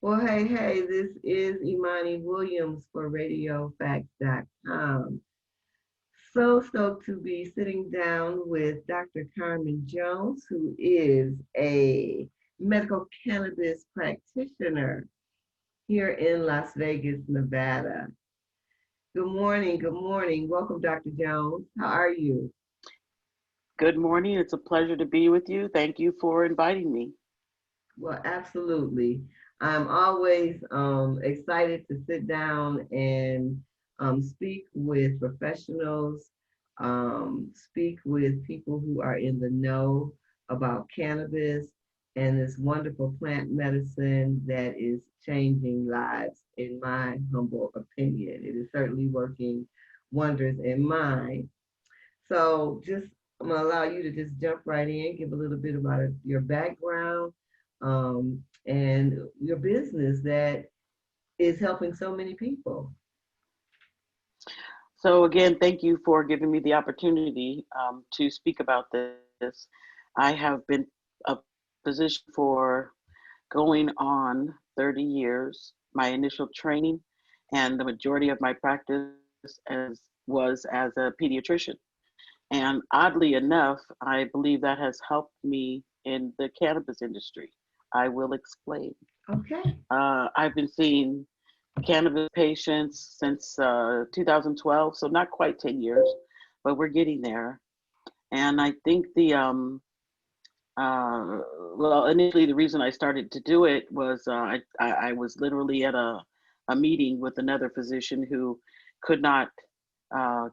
Well, hey, this is Imani Williams for RadioFacts.com. So stoked to be sitting down with Dr. Carmen Jones, who is a medical cannabis practitioner here in Las Vegas, Nevada. Good morning, good morning. Welcome, Dr. Jones. How are you? Good morning. It's a pleasure to be with you. Thank you for inviting me. Well, absolutely. I'm always excited to sit down and speak with professionals, speak with people who are in the know about cannabis and this wonderful plant medicine that is changing lives, in my humble opinion. It is certainly working wonders in mine. So just I'm gonna allow you to just jump right in, give a little bit about your background and your business that is helping so many people. So, again, thank you for giving me the opportunity to speak about this. I have been a physician for going on 30 years. My initial training and the majority of my practice was as a pediatrician. And oddly enough, I believe that has helped me in the cannabis industry. I will explain. Okay. I've been seeing cannabis patients since 2012, so not quite 10 years, but we're getting there. And I think well, initially the reason I started to do it was I was literally at a meeting with another physician who could not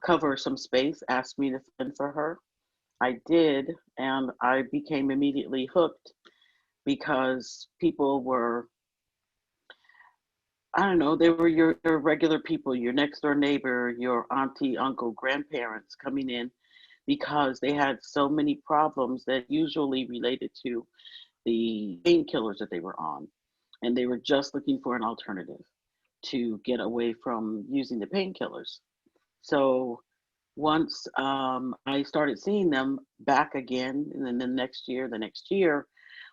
cover some space, asked me to fill in for her. I did, and I became immediately hooked because people were, I don't know, they were your regular people, your next door neighbor, your auntie, uncle, grandparents coming in because they had so many problems that usually related to the painkillers that they were on. And they were just looking for an alternative to get away from using the painkillers. So once I started seeing them back again, and then the next year,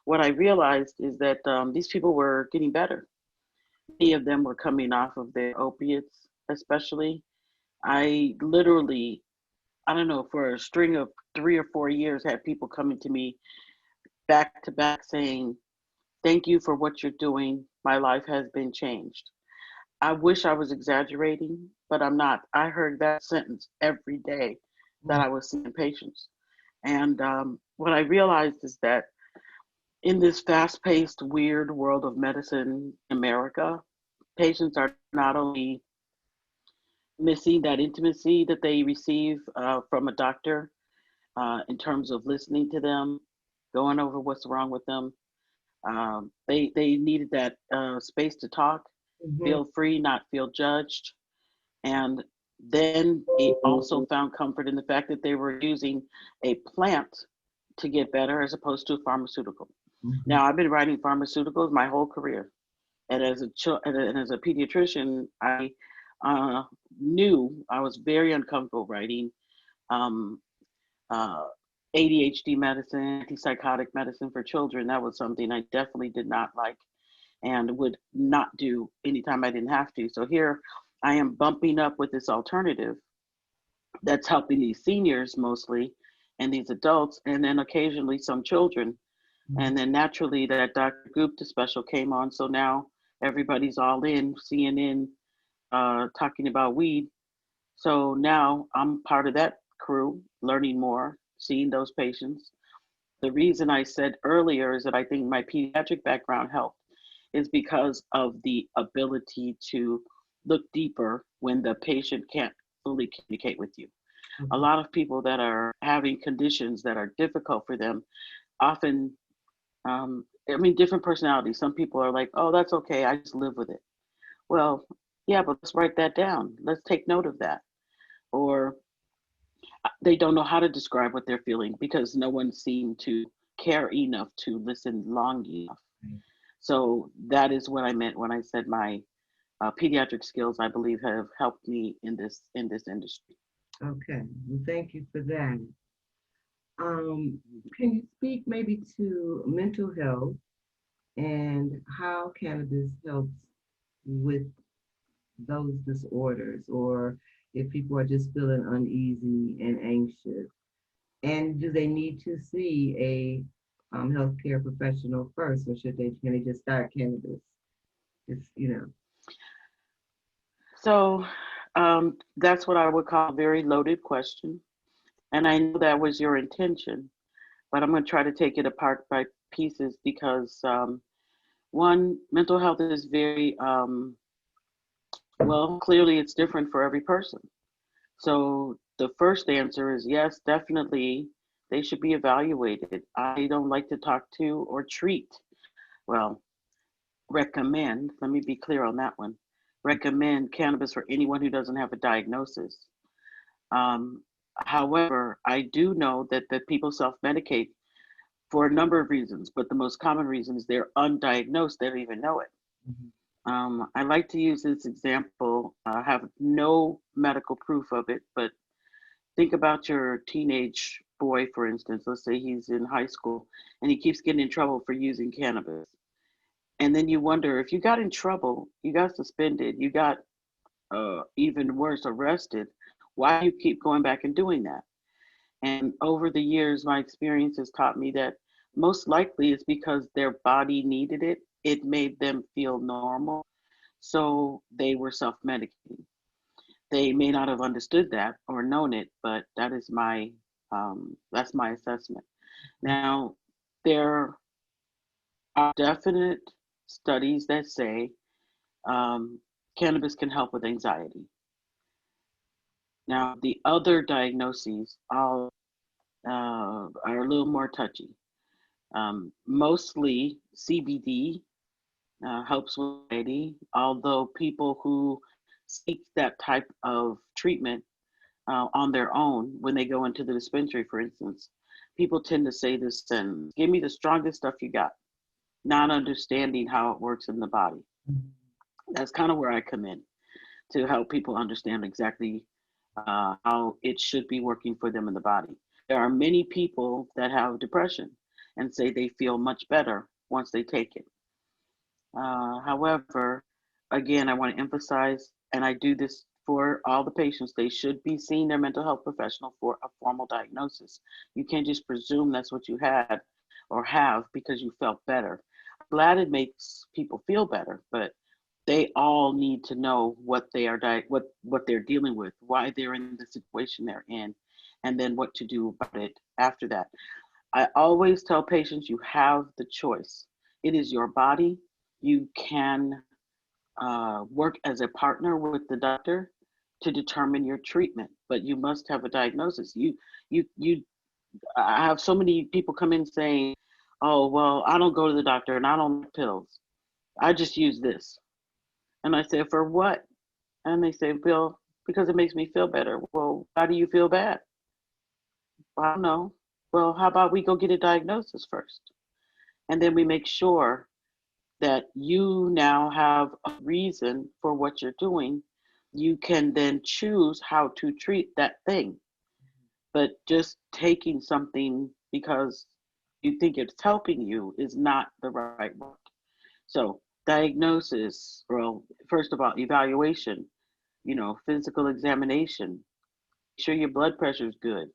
what I realized is that these people were getting better. Many of them were coming off of their opiates, especially. I literally, I don't know, for a string of 3 or 4 years, had people coming to me back to back saying, "Thank you for what you're doing. My life has been changed." I wish I was exaggerating, but I'm not. I heard that sentence every day that I was seeing patients. And what I realized is that in this fast paced, weird world of medicine in America, patients are not only missing that intimacy that they receive from a doctor in terms of listening to them, going over what's wrong with them. They needed that space to talk, Mm-hmm. feel free, not feel judged. And then they also found comfort in the fact that they were using a plant to get better as opposed to a pharmaceutical. Mm-hmm. Now, I've been writing pharmaceuticals my whole career. And as a pediatrician, I uh, knew I was very uncomfortable writing um, uh, ADHD medicine, antipsychotic medicine for children. That was something I definitely did not like and would not do anytime I didn't have to. So here I am bumping up with this alternative that's helping these seniors mostly and these adults, and then occasionally some children. And then naturally, that Dr. Gupta special came on. So now everybody's all in CNN talking about weed. So now I'm part of that crew, learning more, seeing those patients. The reason I said earlier is that I think my pediatric background helped is because of the ability to look deeper when the patient can't fully communicate with you. A Mm-hmm. lot of people that are having conditions that are difficult for them often, I mean, different personalities. Some people are like, oh, that's okay, I just live with it. Well, yeah, but let's write that down. Let's take note of that. Or they don't know how to describe what they're feeling because no one seemed to care enough to listen long enough. So that is what I meant when I said my pediatric skills, I believe, have helped me in this industry. Okay. Well, thank you for that. Um, can you speak maybe to mental health and how cannabis helps with those disorders, or if people are just feeling uneasy and anxious. And do they need to see a healthcare professional first, or should they can they just start cannabis? It's So that's what I would call a very loaded question. And I know that was your intention, but I'm going to try to take it apart by pieces because one, mental health is very, well, clearly it's different for every person. So the first answer is yes, definitely they should be evaluated. I don't like to talk to or treat, well, recommend, let me be clear on that one, recommend cannabis for anyone who doesn't have a diagnosis. Um, However, I do know that people self medicate for a number of reasons, but the most common reason is they're undiagnosed, they don't even know it. Mhm. I like to use this example. I have no medical proof of it, but think about your teenage boy, for instance. Let's say he's in high school and he keeps getting in trouble for using cannabis. And then you wonder if you got in trouble, you got suspended, you got even worse, arrested. Why do you keep going back and doing that? And over the years, my experience has taught me that most likely it's because their body needed it. It made them feel normal. So they were self medicating. They may not have understood that or known it, but that's my assessment. Now, there are definite studies that say um, cannabis can help with anxiety. Now, the other diagnoses all are a little more touchy. Mostly CBD helps with anxiety, although people who seek that type of treatment on their own when they go into the dispensary, for instance, people tend to say this sentence: "Give me the strongest stuff you got," not understanding how it works in the body. That's kind of where I come in to help people understand exactly how it should be working for them in the body. There are many people that have depression and say they feel much better once they take it. However, again, I want to emphasize, and I do this for all the patients, they should be seeing their mental health professional for a formal diagnosis. You can't just presume that's what you had or have because you felt better. I'm glad it makes people feel better, but they all need to know what they are what they're dealing with, why they're in the situation they're in, and then what to do about it after that. I always tell patients you have the choice. It is your body. You can work as a partner with the doctor to determine your treatment, but you must have a diagnosis. You. I have so many people come in saying, "Oh, well, I don't go to the doctor and I don't take pills. I just use this." And I say, "For what?" And they say, "Bill, because it makes me feel better." Well, why do you feel bad? I don't know. Well, how about we go get a diagnosis first? And then we make sure that you now have a reason for what you're doing. You can then choose how to treat that thing. But just taking something because you think it's helping you is not the right route. So, diagnosis, well, first of all, evaluation, physical examination, make sure your blood pressure is good,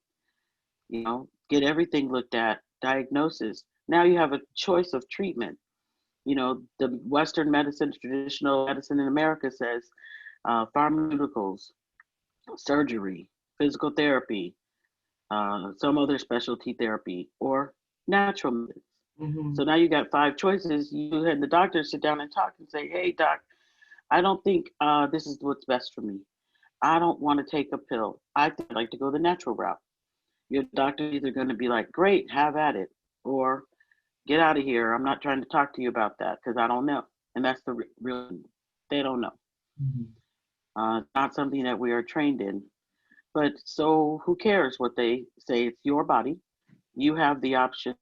get everything looked at, diagnosis. Now you have a choice of treatment. The Western medicine, traditional medicine in America says pharmaceuticals, surgery, physical therapy, some other specialty therapy, or natural methods. So Mhm. now you got five choices. You and the doctor sit down and talk and say, "Hey, doc, I don't think this is what's best for me. I don't want to take a pill. I think I'd like to go the natural route." Your doctor's either going to be like, "Great, have at it," or "Get out of here. I'm not trying to talk to you about that because I don't know." And that's the real, they don't know. Mhm. Not something that we are trained in. But so who cares what they say? It's your body. You have the option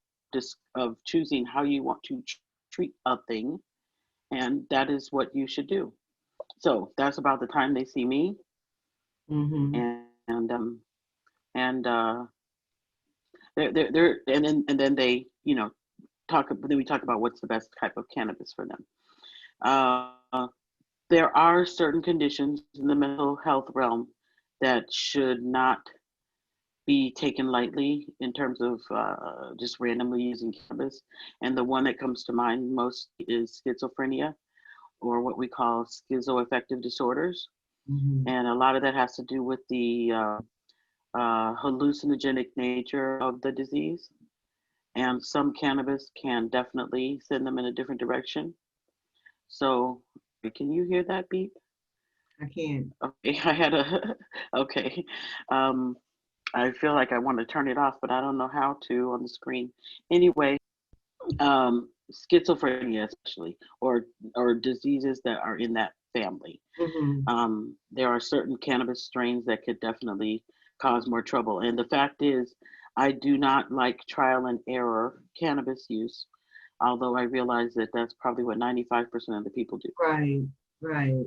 of choosing how you want to treat a thing, and that is what you should do. So that's about the time they see me, Mhm. and they're and then they then we talk about what's the best type of cannabis for them. Uh, there are certain conditions in the mental health realm that should not be taken lightly in terms of just randomly using cannabis. And the one that comes to mind most is schizophrenia, or what we call schizoaffective disorders. Mm-hmm. And a lot of that has to do with the hallucinogenic nature of the disease. And some cannabis can definitely send them in a different direction. So, can you hear that beep? I can't. Okay, I had a, okay. Um, I feel like I want to turn it off, but I don't know how to on the screen. Anyway, schizophrenia especially, or diseases that are in that family. Mm-hmm. There are certain cannabis strains that could definitely cause more trouble. And the fact is, I do not like trial and error cannabis use, although I realize that that's probably what 95% of the people do. Right, right.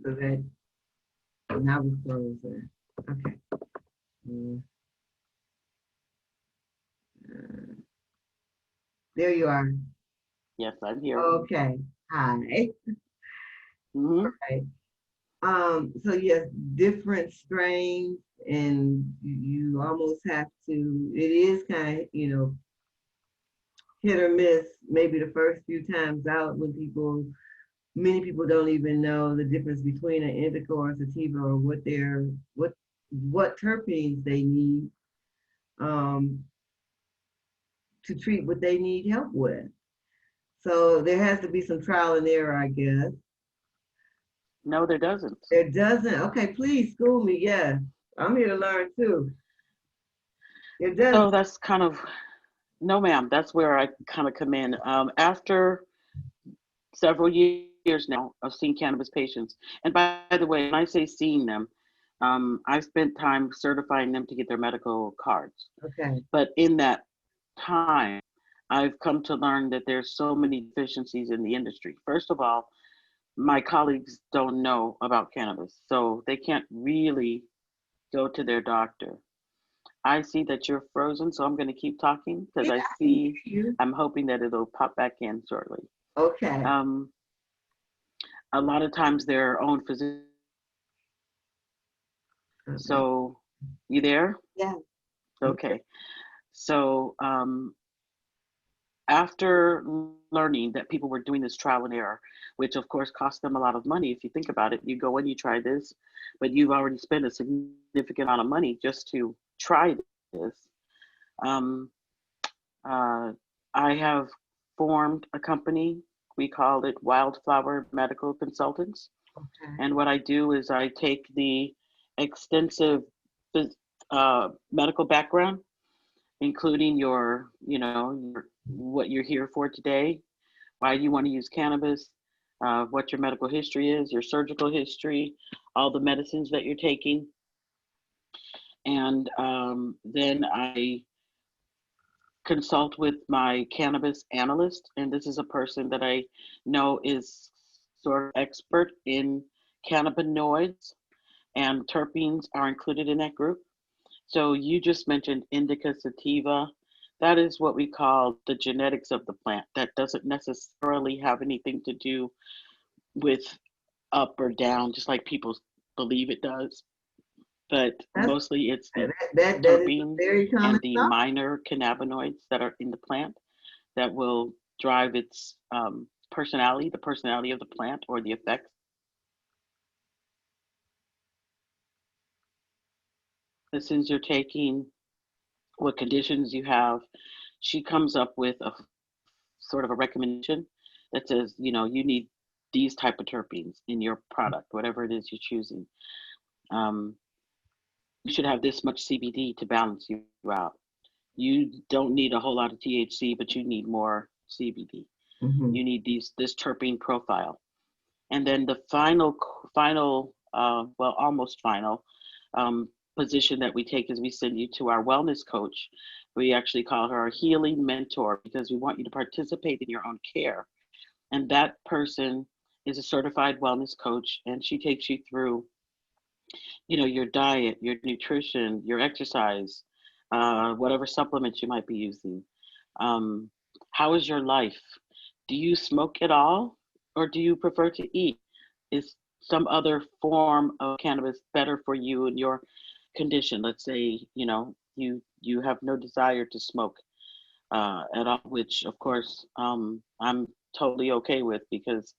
So that now we close it. Okay. Mm, uh, there you are. Yes, I'm here. Okay. Hi. Hmm. Right. So yes, different strains, and you almost have to, it is kind of, hit or miss, maybe the first few times out when many people don't even know the difference between an indica or a sativa, or what what terpenes they need um, to treat what they need help with. So there has to be some trial and error, I guess. No, there doesn't. There doesn't. Okay, please school me. Yes, I'm here to learn too. It doesn't. So that's kind of, no, ma'am, that's where I kind of come in. After several years now of seeing cannabis patients, and by the way, when I say seeing them, I've spent time certifying them to get their medical cards. Okay. But in that time, I've come to learn that there's so many deficiencies in the industry. First of all, my colleagues don't know about cannabis, so they can't really go to their doctor. I see that you're frozen, so I'm going to keep talking because Yeah, I I can hear see, you. I'm hoping that it'll pop back in shortly. Okay. Um, a lot of times their own physician. Uh-uh. So, you there? Yeah. Okay. So, after learning that people were doing this trial and error, which of course cost them a lot of money, if you think about it, you go and you try this, but you've already spent a significant amount of money just to try this. Um, uh, I have formed a company. We call it Wildflower Medical Consultants. Okay. And what I do is I take the extensive medical background, including what you're here for today, why you want to use cannabis, what your medical history is, your surgical history, all the medicines that you're taking, and then I consult with my cannabis analyst, and this is a person that I know is sort of expert in cannabinoids, and terpenes are included in that group. So you just mentioned indica sativa. That is what we call the genetics of the plant. That doesn't necessarily have anything to do with up or down, just like people believe it does. But That's mostly it's the that is a terpenes very common and the thought. minor cannabinoids that are in the plant that will drive its personality, the personality of the plant, or the effects medicines you're taking, what conditions you have. She comes up with a sort of a recommendation that says, you need these type of terpenes in your product, whatever it is you're choosing. Um, you should have this much CBD to balance you out. You don't need a whole lot of THC, but you need more CBD. Mm-hmm. You need this terpene profile. And then the final, well, almost final position that we take is we send you to our wellness coach. We actually call her a healing mentor because we want you to participate in your own care. And that person is a certified wellness coach, and she takes you through, your diet, your nutrition, your exercise, whatever supplements you might be using. How is your life? Do you smoke at all, or do you prefer to eat? Is some other form of cannabis better for you and your condition? Let's say, you have no desire to smoke at all, which of course I'm totally okay with, because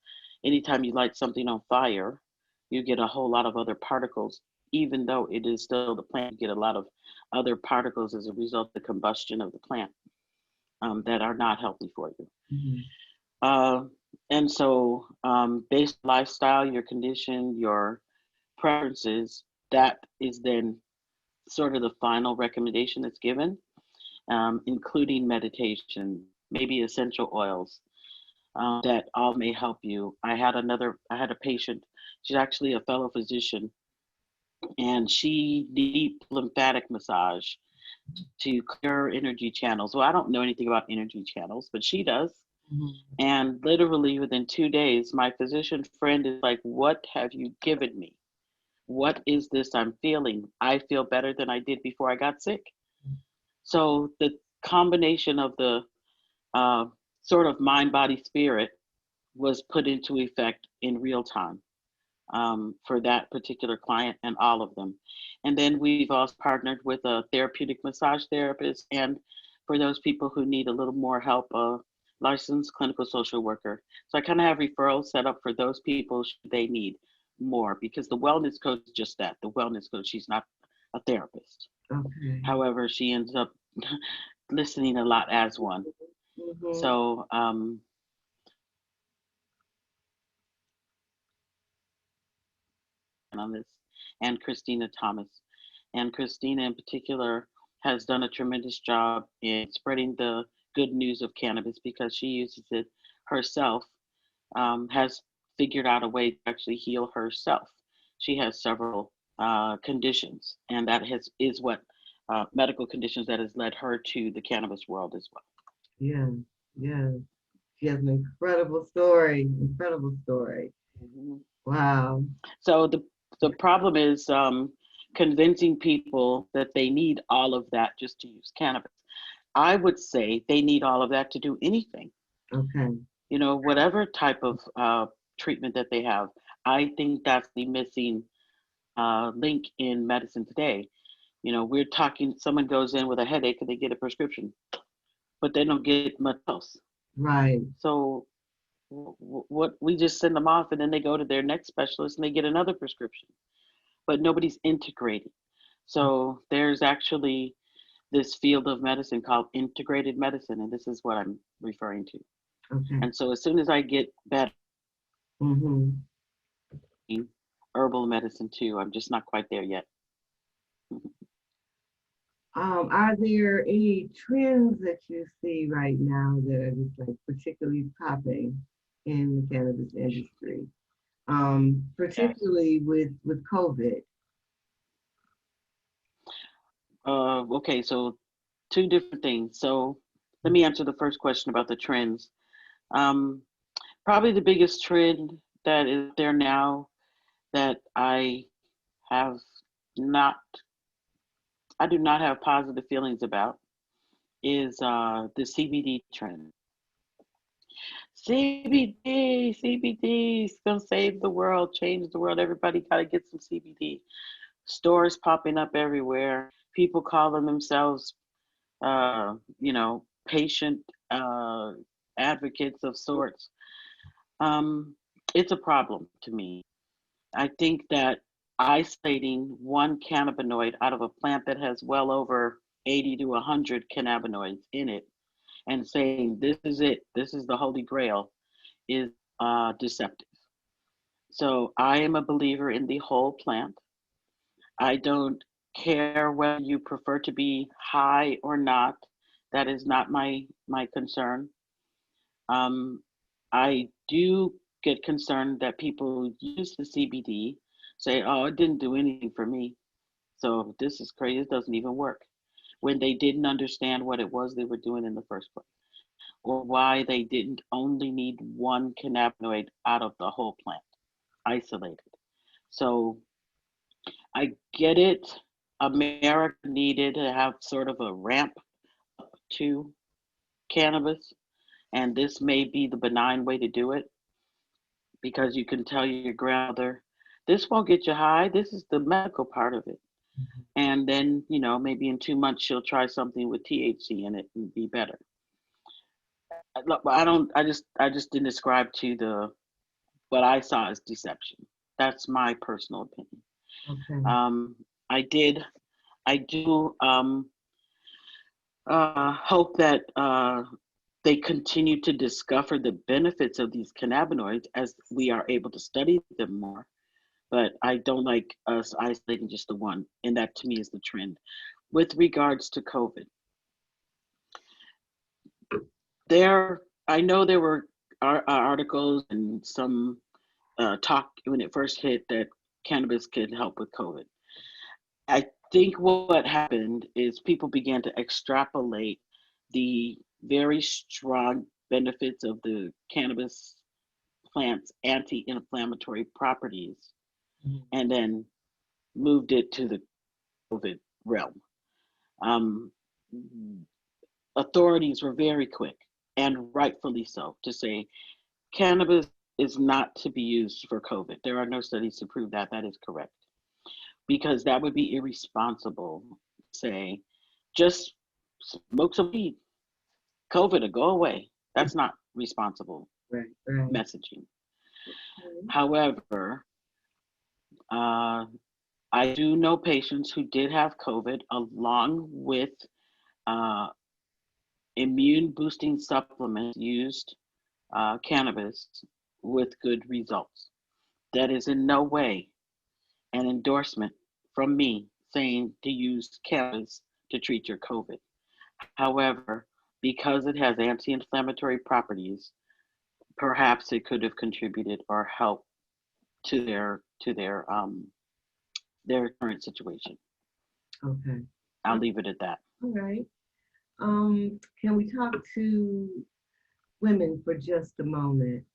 anytime you light something on fire, you get a whole lot of other particles. Even though it is still the plant, you get a lot of other particles as a result of the combustion of the plant, that are not healthy for you. Mm-hmm. Uh, and so, based on lifestyle, your condition, your preferences, that is then sort of the final recommendation that's given, including meditation, maybe essential oils, that all may help you. I had a patient, she's actually a fellow physician, and she deep lymphatic massage to clear energy channels. Well, I don't know anything about energy channels, but she does. Mm-hmm. And literally within 2 days, my physician friend is like, "What have you given me? What is this I'm feeling? I feel better than I did before I got sick." So the combination of the uh, sort of mind, body, spirit was put into effect in real time, for that particular client and all of them. And then we've also partnered with a therapeutic massage therapist, and for those people who need a little more help, a licensed clinical social worker. So I kind of have referrals set up for those people should they need more, because the wellness coach is just that, the wellness coach. She's not a therapist. Okay. However, she ends up listening a lot as one. Mm-hmm. So, on this, and Christina Thomas. And Christina, in particular, has done a tremendous job in spreading the good news of cannabis, because she uses it herself, has figured out a way to actually heal herself. She has several conditions, and that is what medical conditions that has led her to the cannabis world as well. Yeah. Yeah. She has an incredible story. Incredible story. Mhm. Wow. So the problem is, convincing people that they need all of that just to use cannabis. I would say they need all of that to do anything. Okay. Whatever type of treatment that they have. I think that's the missing link in medicine today. We're talking. Someone goes in with a headache and they get a prescription, but they don't get much else. Right. So what we just send them off, and then they go to their next specialist and they get another prescription, but nobody's integrating. So there's actually this field of medicine called integrated medicine, and this is what I'm referring to. Okay. And so as soon as I get better, Mm-hmm. herbal medicine too, I'm just not quite there yet. Are there any trends that you see right now that are just like particularly popping in the cannabis industry? Yes. Particularly with COVID. Okay, so two different things. So let me answer the first question about the trends. Um, Probably the biggest trend that is there now that have not, I do not have positive feelings about, is the CBD trend. CBD is gonna save the world, change the world. Everybody gotta get some CBD. Stores popping up everywhere. People calling themselves, patient advocates of sorts. Um, it's a problem to me. I think that isolating one cannabinoid out of a plant that has well over 80 to 100 cannabinoids in it, and saying this is it, this is the holy grail, is deceptive. So I am a believer in the whole plant. I don't care whether you prefer to be high or not. That is not my concern. Um, I do get concerned that people use the CBD, say, "Oh, it didn't do anything for me. So this is crazy. It doesn't even work," when they didn't understand what it was they were doing in the first place, or why they didn't only need one cannabinoid out of the whole plant, isolated. So I get it. America needed to have sort of a ramp to cannabis. And this may be the benign way to do it because you can tell your grandmother, this won't get you high. This is the medical part of it. And then, maybe in 2 months she'll try something with THC in it and be better. Look, I just didn't ascribe to the what I saw as deception. That's my personal opinion. Okay. Um, I did, I do hope that they continue to discover the benefits of these cannabinoids as we are able to study them more. But I don't like us isolating just the one, and that to me is the trend. With regards to COVID, I know there were articles and some talk when it first hit that cannabis could help with COVID. I think what happened is people began to extrapolate the very strong benefits of the cannabis plant's anti-inflammatory properties and then moved it to the COVID realm. Um, Authorities were very quick, and rightfully so, to say cannabis is not to be used for COVID. There are no studies to prove that that is correct, because that would be irresponsible to say, just smoke some weed, COVID will go away. That's not responsible Right, right. messaging. However, uh, I do know patients who did have COVID along with uh, immune boosting supplements used cannabis with good results. That is in no way an endorsement from me saying to use cannabis to treat your COVID. However, because it has anti-inflammatory properties, perhaps it could have contributed or helped to their current situation. Okay. I'll leave it at that. All right. Can we talk to women for just a moment?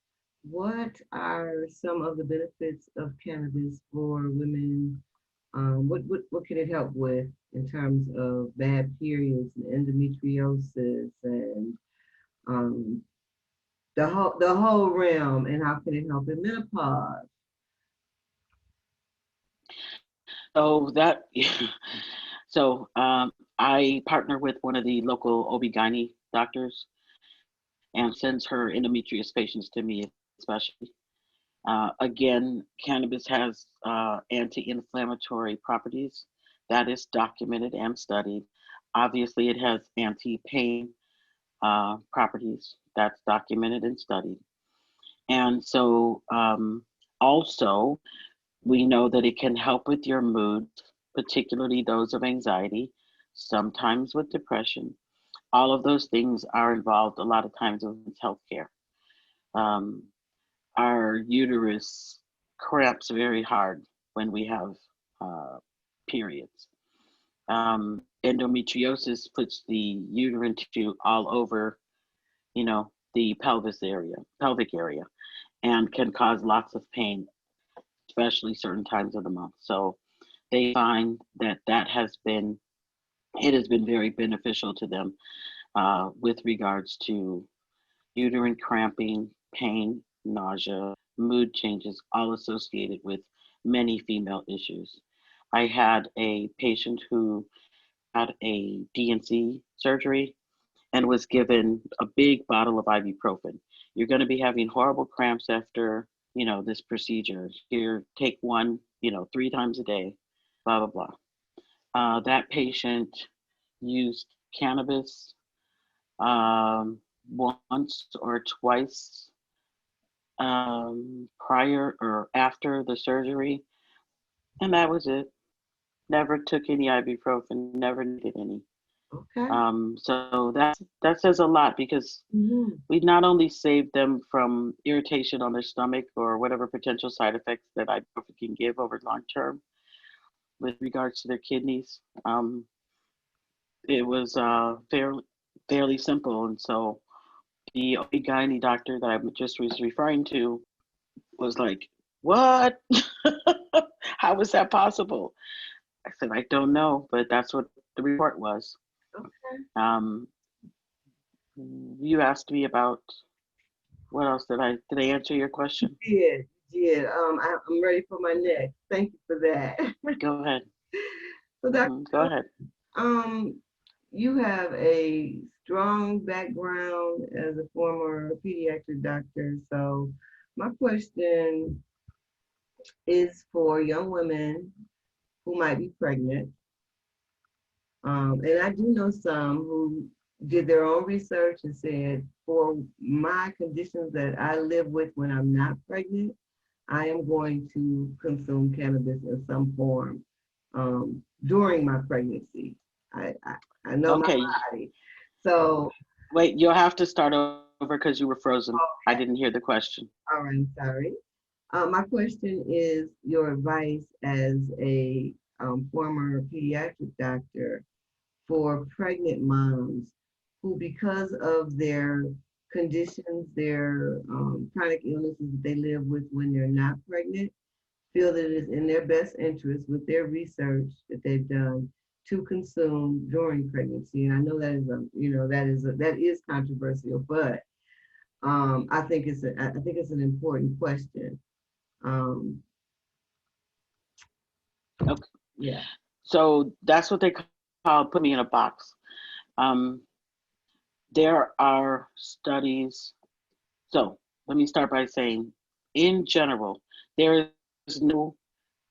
What are some of the benefits of cannabis for women? What can it help with in terms of bad periods and endometriosis and um, the whole realm, and how can it help in menopause? So that, I partner with one of the local OB/GYN doctors and sends her endometrius patients to me, especially. Again, cannabis has anti-inflammatory properties. That is documented and studied. Obviously, it has anti-pain properties. That's documented and studied. And so, also, we know that it can help with your mood, particularly those of anxiety, sometimes with depression. All of those things are involved a lot of times with healthcare. Um, our uterus cramps very hard when we have uh, periods. Endometriosis puts the uterine tissue all over, the pelvic area, and can cause lots of pain, especially certain times of the month. So they find that it has been very beneficial to them with regards to uterine cramping, pain, nausea, mood changes, all associated with many female issues. I had a patient who had a DNC surgery and was given a big bottle of ibuprofen. You're going to be having horrible cramps after, this procedure. Here, take one, 3 times a day, blah, blah, blah. That patient used cannabis once or twice prior or after the surgery, and that was it. Never took any ibuprofen, never needed any. Okay. So that says a lot because Mhm. we not only saved them from irritation on their stomach or whatever potential side effects that ibuprofen can give over long term with regards to their kidneys. It was fairly simple, and so the OB/GYN doctor that I just was referring to was like, "What? How was that possible?" I said, "I don't know, but that's what the report was." Okay. Um, You asked me about what else did I answer your question? You did. I'm ready for my next. Thank you for that. Go ahead. So, Dr. Go ahead. Um, you have a strong background as a former pediatric doctor. So, my question is for young women who might be pregnant. And I do know some who did their own research and said, for my conditions that I live with when I'm not pregnant, I am going to consume cannabis in some form during my pregnancy. I know my Okay. body. So, Wait, you'll have to start over because you were frozen. I didn't okay, hear the question. all right, I'm sorry. My question is your advice as a former pediatric doctor for pregnant moms who, because of their conditions, their chronic illnesses that they live with when they're not pregnant, feel that it is in their best interest with their research that they've done to consume during pregnancy. And I know that is that is controversial, but I think it's an important question. Um, Okay. yeah. So that's what they call put me in a box. Um, there are studies. So let me start by saying, in general, there is no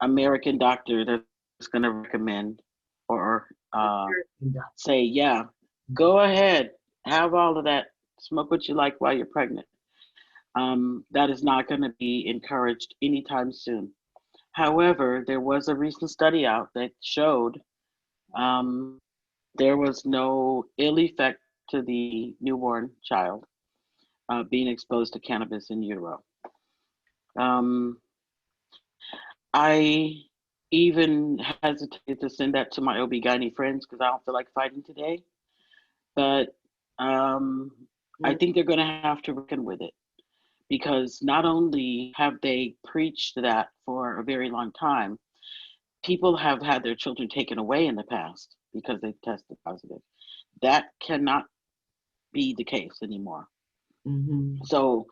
American doctor that's going to recommend or say, yeah, go ahead, have all of that, smoke what you like while you're pregnant. That is not going to be encouraged anytime soon. However, there was a recent study out that showed um, there was no ill effect to the newborn child being exposed to cannabis in utero. Um, I even hesitated to send that to my OB-GYN friends because I don't feel like fighting today. But um, I think they're going to have to reckon with it because not only have they preached that for a very long time, people have had their children taken away in the past because they tested positive. That cannot be the case anymore. Mm-hmm. So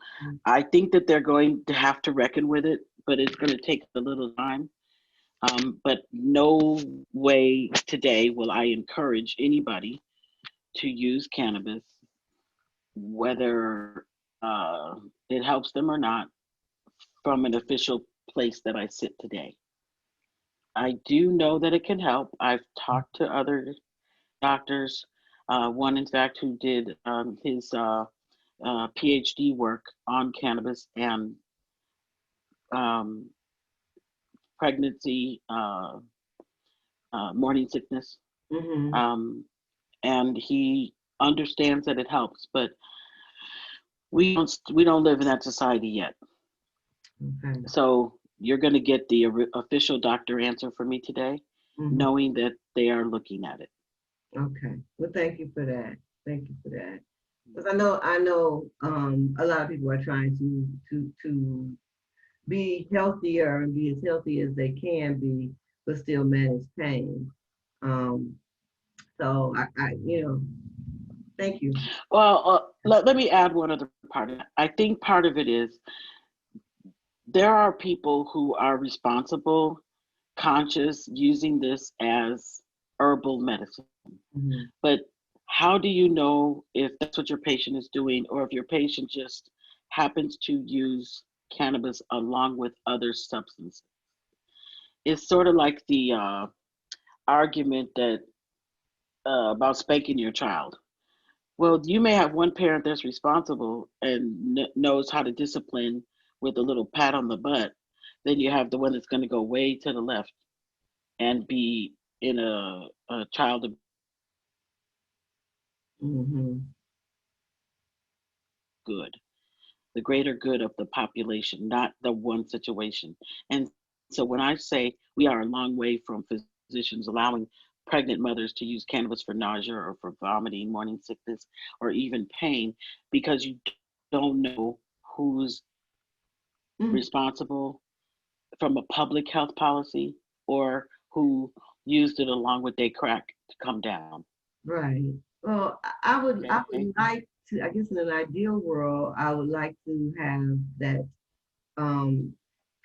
I think that they're going to have to reckon with it, but it's going to take a little time. But no way today will I encourage anybody to use cannabis, whether it helps them or not, from an official place that I sit today. I do know that it can help. I've talked to other doctors, one, in fact, who did his PhD work on cannabis and um, pregnancy, morning sickness. Mm-hmm. Um, and he understands that it helps, but we don't live in that society yet. Okay. So you're going to get the official doctor answer from me today, Mm-hmm. knowing that they are looking at it. Okay. Well, thank you for that. Thank you for that. Because I know a lot of people are trying to be healthier and be as healthy as they can be, but still manage pain. Um, so thank you. Well, let me add one other part of that. I think part of it is there are people who are responsible, conscious, using this as herbal medicine. Mm-hmm. But how do you know if that's what your patient is doing or if your patient just happens to use cannabis along with other substances? It's sort of like the argument that about spanking your child. Well, you may have one parent that's responsible and knows how to discipline with a little pat on the butt. Then you have the one that's going to go way to the left and be in a child abuse situation Mm-hmm. good, the greater good of the population, not the one situation. And so when I say we are a long way from physicians allowing pregnant mothers to use cannabis for nausea or for vomiting, morning sickness, or even pain, because you don't know who's responsible from a public health policy or who used it along with their crack to come down. Right. Well, I would Okay. like to, I guess in an ideal world, I would like to have that um,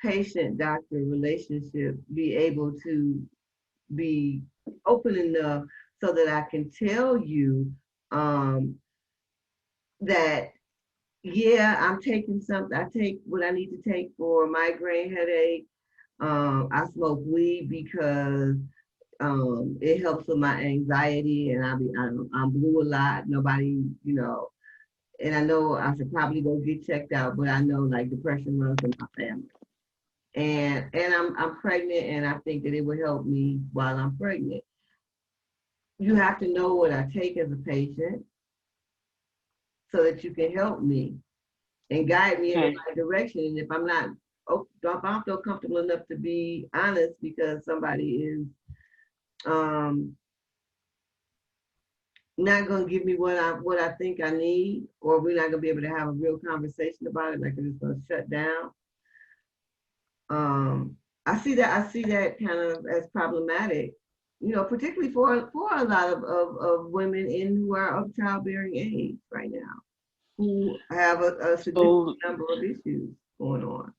patient doctor relationship be able to be open enough so that I can tell you um, that, yeah, I'm taking something, I take what I need to take for migraine headache. I smoke weed because it helps with my anxiety, and I'm blue a lot. Nobody, and I know I should probably go get checked out, but I know like depression runs in my family. And I'm pregnant, and I think that it would help me while I'm pregnant. You have to know what I take as a patient so that you can help me and guide me in the Okay. right direction. And if I'm not, if I don't feel comfortable enough to be honest because somebody is um, not gonna give me what I think I need, or we're not gonna be able to have a real conversation about it, like it's just gonna shut down. Um, I see that kind of as problematic, particularly for a lot of women who are of childbearing age right now, who have a significant So number of issues going on.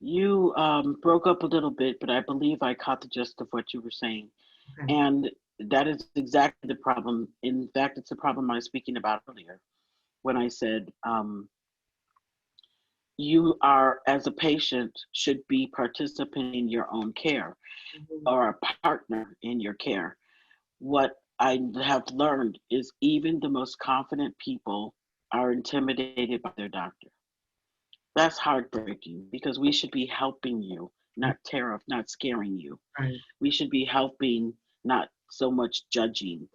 you broke up a little bit, but I believe I caught the gist of what you were saying. Okay. And that is exactly the problem. In fact, it's the problem I was speaking about earlier when I said you are, as a patient, should be participating in your own care Mhm. or a partner in your care. What I have learned is even the most confident people are intimidated by their doctor. That's heartbreaking because we should be helping you, not scaring you. Right. We should be helping, not so much judging.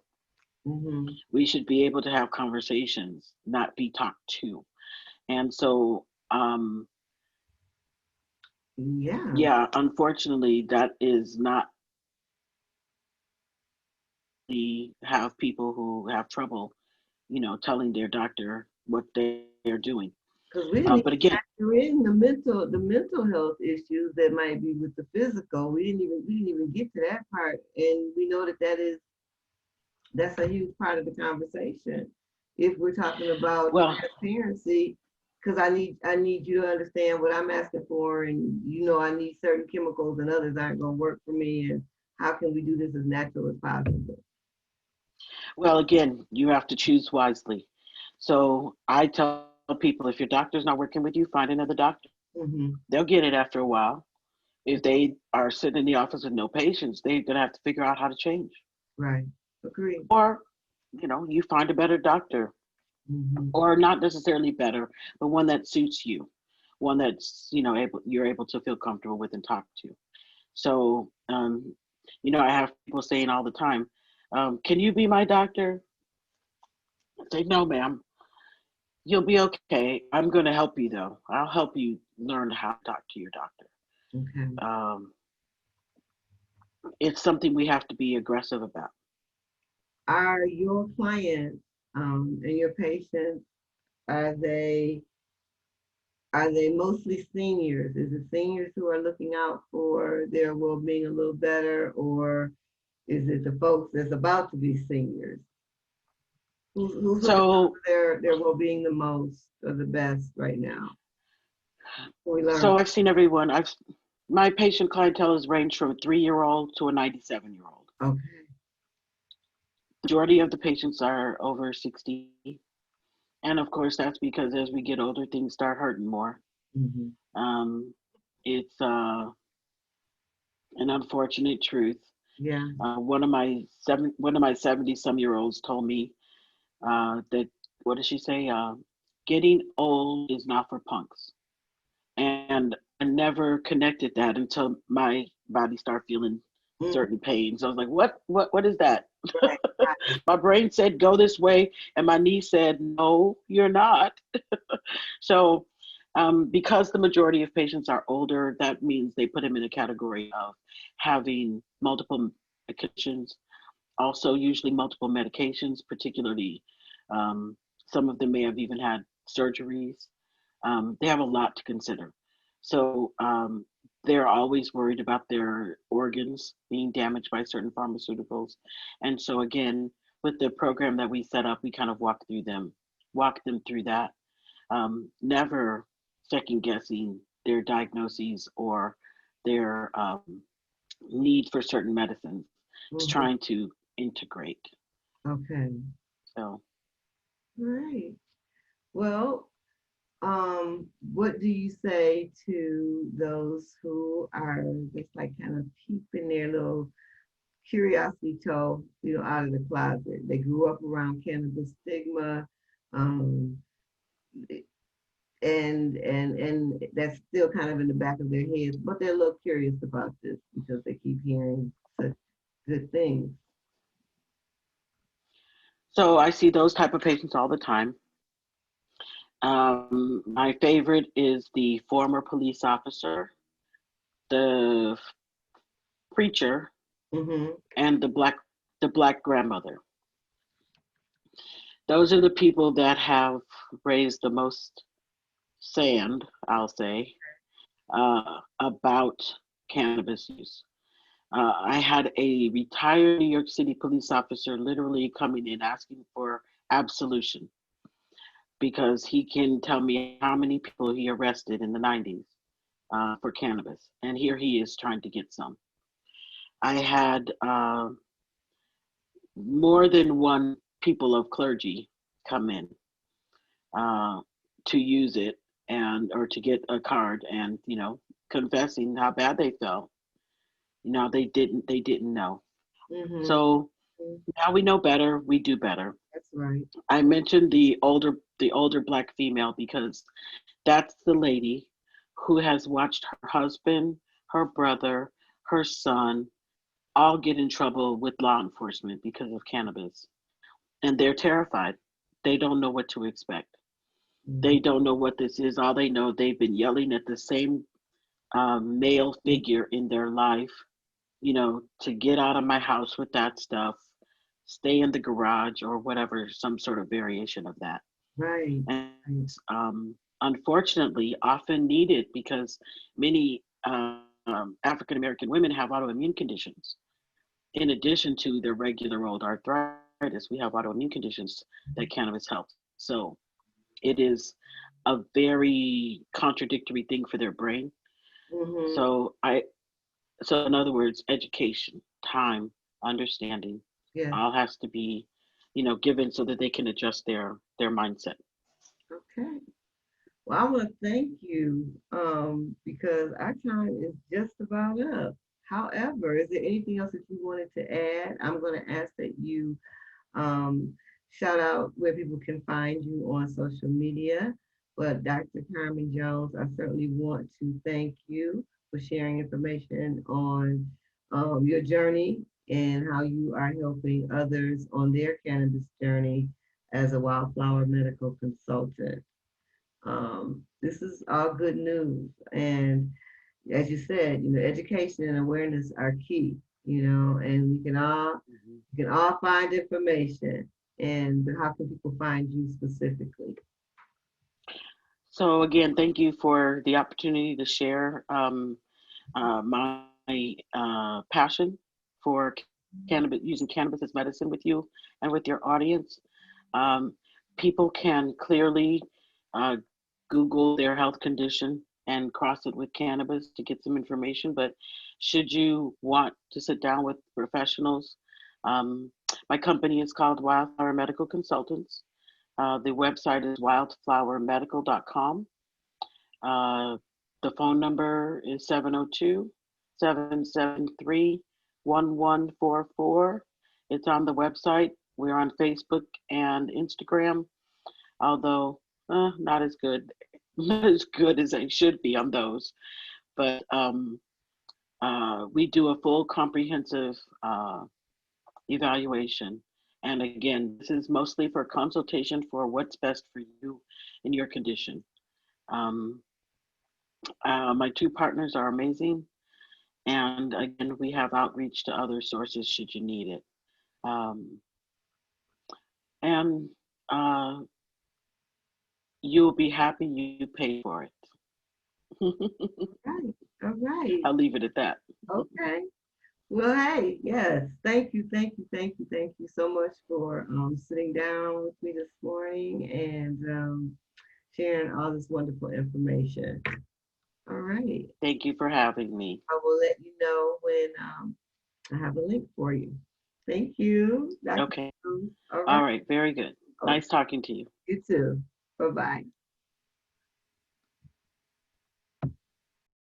Hmm. We should be able to have conversations, not be talked to. And so, Yeah, yeah, unfortunately, that is not the have people who have trouble, telling their doctor what they're doing. because we didn't But even again, factor in the mental health issues that might be with the physical. We didn't even get to that part, and we know that's a huge part of the conversation. If we're talking about well, transparency, because I need you to understand what I'm asking for, and I need certain chemicals, and others aren't going to work for me, and how can we do this as natural as possible? well, again, you have to choose wisely. So I tell people if your doctor's not working with you, find another doctor. Hmm. They'll get it after a while. If they are sitting in the office with no patients, they're going to have to figure out how to change. Right. Agree. Or, you find a better doctor, Hmm. or not necessarily better, but one that suits you, one that's, you're able to feel comfortable with and talk to. So, I have people saying all the time, can you be my doctor? I say, no, ma'am, you'll be okay. I'm going to help you, though. I'll help you learn how to talk to your doctor. Okay. Um, it's something we have to be aggressive about. Are your clients and your patients, are they are they mostly seniors? Is it seniors who are looking out for their well-being a little better, or is it the folks that's about to be seniors? Who's looking out So, for their well-being the most or the best right now? We learn. so I've seen everyone. My patient clientele has ranged from a 3-year-old to a 97-year-old. Okay. Majority of the patients are over 60. And of course, that's because as we get older, things start hurting more. Hmm. Um, it's an unfortunate truth. Yeah. One of my 70-some-year-olds told me that, what does she say? Getting old is not for punks. And I never connected that until my body started feeling Hmm. certain pains. I was like, what is that? Right. Right. My brain said go this way, and my knee said no, you're not. So, because the majority of patients are older, that means they put them in a category of having multiple conditions, also usually multiple medications, particularly some of them may have even had surgeries. They have a lot to consider. So, they're always worried about their organs being damaged by certain pharmaceuticals. And so, again, with the program that we set up, we kind of walk through them walk them through that. Never second guessing their diagnoses or their need for certain medicines. It's Mhm. trying to integrate. Okay. So, Right. Well, what do you say to those who are just like kind of keeping their little curiosity toe, out of the closet? They grew up around cannabis stigma, um, and that's still kind of in the back of their heads, but they're a little curious about this because they keep hearing such good things. so I see those type of patients all the time. My favorite is the former police officer, the preacher, Mm-hmm. and the black grandmother. Those are the people that have raised the most sand, I'll say, about cannabis use. I had a retired New York City police officer literally coming in asking for absolution because he can tell me how many people he arrested in the 90s for cannabis. And here he is trying to get some. I had more than one people of clergy come in uh, to use it and or to get a card and confessing how bad they felt. They didn't know. Mm-hmm. So now we know better. We do better. That's right. I mentioned the older black female because that's the lady who has watched her husband, her brother, her son all get in trouble with law enforcement because of cannabis. And they're terrified. They don't know what to expect. Mm-hmm. They don't know what this is. All they know, they've been yelling at the same male figure in their life, to get out of my house with that stuff, stay in the garage or whatever, some sort of variation of that. Right. And Right. it's unfortunately often needed because many African American women have autoimmune conditions. In addition to their regular old arthritis, we have autoimmune conditions that cannabis helps. So it is a very contradictory thing for their brain. Mm-hmm. So in other words, education, time, understanding, Yes. all has to be, given so that they can adjust their mindset. Okay. Well, I want to thank you because our time is just about up. However, is there anything else that you wanted to add? I'm going to ask that you um, shout out where people can find you on social media. But Dr. Carmen Jones, I certainly want to thank you for sharing information on your journey and how you are helping others on their cannabis journey as a wildflower medical consultant. This is all good news. And as you said, education and awareness are key, and Mhm. we can all find information. And how can people find you specifically? So again, thank you for the opportunity to share my passion for cannabis, using cannabis as medicine with you and with your audience. Um, People can clearly Google their health condition and cross it with cannabis to get some information. But should you want to sit down with professionals, um, my company is called Wildflower Medical Consultants. The website is wildflowermedical.com. Uh, the phone number is 702-773-1144. It's on the website. We're on Facebook and Instagram, although not as good, not as good as I should be on those. But we do a full comprehensive evaluation. And again, this is mostly for consultation for what's best for you in your condition. Um, my two partners are amazing. And again, we have outreach to other sources should you need it. Um, and you'll be happy you paid for it. Right. All right. I'll leave it at that. Okay. Well, hey, yes, thank you so much for sitting down with me this morning and sharing all this wonderful information. All right, Thank you for having me. I will let you know when I have a link for you. Thank you, Dr. Okay. Cruz. All All right, right. Very good. oh, Nice talking to you. you too. Bye bye.